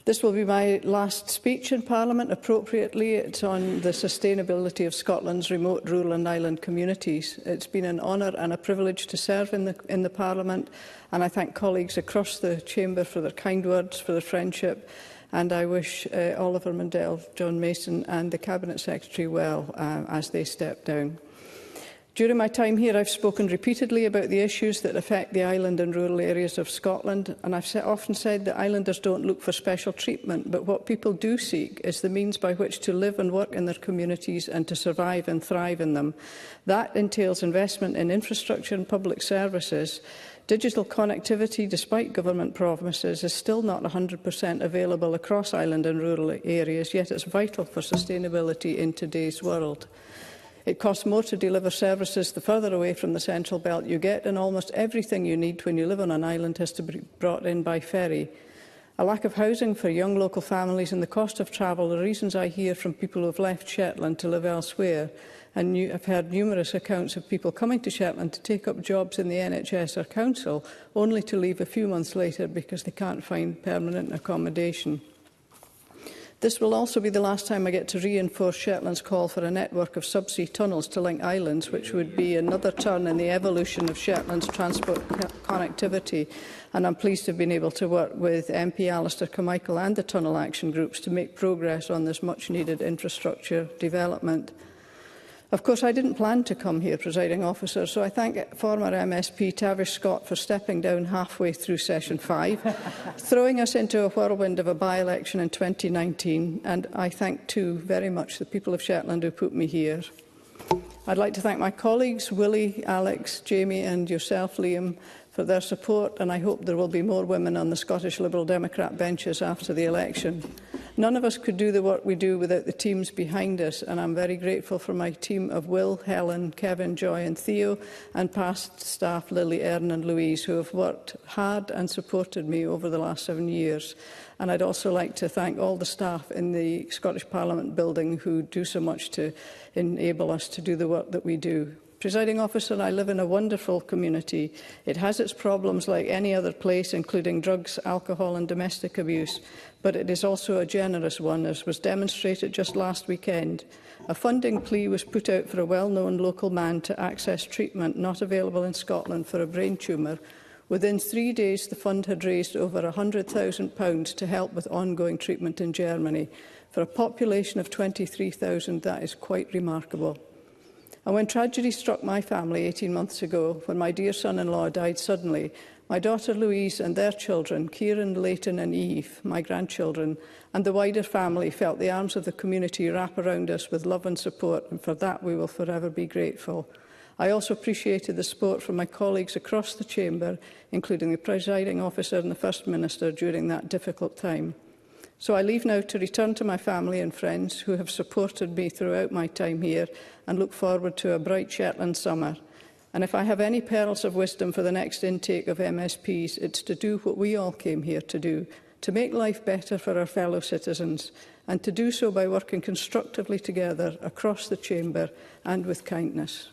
This will be my last speech in Parliament. Appropriately, it's on the sustainability of Scotland's remote, rural and island communities. It's been an honour and a privilege to serve in the Parliament, and I thank colleagues across the Chamber for their kind words, for their friendship, and I wish Oliver Mundell, John Mason and the Cabinet Secretary well as they step down. During my time here, I've spoken repeatedly about the issues that affect the island and rural areas of Scotland, and I've often said that islanders don't look for special treatment, but what people do seek is the means by which to live and work in their communities and to survive and thrive in them. That entails investment in infrastructure and public services. Digital connectivity, despite government promises, is still not 100% available across island and rural areas, yet it's vital for sustainability in today's world. It costs more to deliver services the further away from the central belt you get, and almost everything you need when you live on an island has to be brought in by ferry. A lack of housing for young local families and the cost of travel are reasons I hear from people who have left Shetland to live elsewhere, and I've heard numerous accounts of people coming to Shetland to take up jobs in the NHS or council, only to leave a few months later because they can't find permanent accommodation. This will also be the last time I get to reinforce Shetland's call for a network of subsea tunnels to link islands, which would be another turn in the evolution of Shetland's transport connectivity. And I'm pleased to have been able to work with MP Alistair Carmichael and the Tunnel Action Groups to make progress on this much-needed infrastructure development. Of course, I didn't plan to come here, Presiding Officer, so I thank former MSP Tavish Scott for stepping down halfway through Session 5, throwing us into a whirlwind of a by-election in 2019, and I thank too very much the people of Shetland who put me here. I'd like to thank my colleagues, Willie, Alex, Jamie and yourself, Liam, for their support, and I hope there will be more women on the Scottish Liberal Democrat benches after the election. None of us could do the work we do without the teams behind us, and I'm very grateful for my team of Will, Helen, Kevin, Joy and Theo, and past staff Lily, Erin and Louise, who have worked hard and supported me over the last 7 years. And I'd also like to thank all the staff in the Scottish Parliament building who do so much to enable us to do the work that we do. Presiding Officer, I live in a wonderful community. It has its problems like any other place, including drugs, alcohol and domestic abuse, but it is also a generous one, as was demonstrated just last weekend. A funding plea was put out for a well-known local man to access treatment not available in Scotland for a brain tumour. Within 3 days, the fund had raised over £100,000 to help with ongoing treatment in Germany. For a population of 23,000, that is quite remarkable. And when tragedy struck my family 18 months ago, when my dear son-in-law died suddenly, my daughter Louise and their children, Kieran, Leighton and Eve, my grandchildren, and the wider family felt the arms of the community wrap around us with love and support, and for that we will forever be grateful. I also appreciated the support from my colleagues across the Chamber, including the Presiding Officer and the First Minister during that difficult time. So I leave now to return to my family and friends who have supported me throughout my time here, and look forward to a bright Shetland summer. And if I have any pearls of wisdom for the next intake of MSPs, it's to do what we all came here to do, to make life better for our fellow citizens, and to do so by working constructively together across the Chamber and with kindness.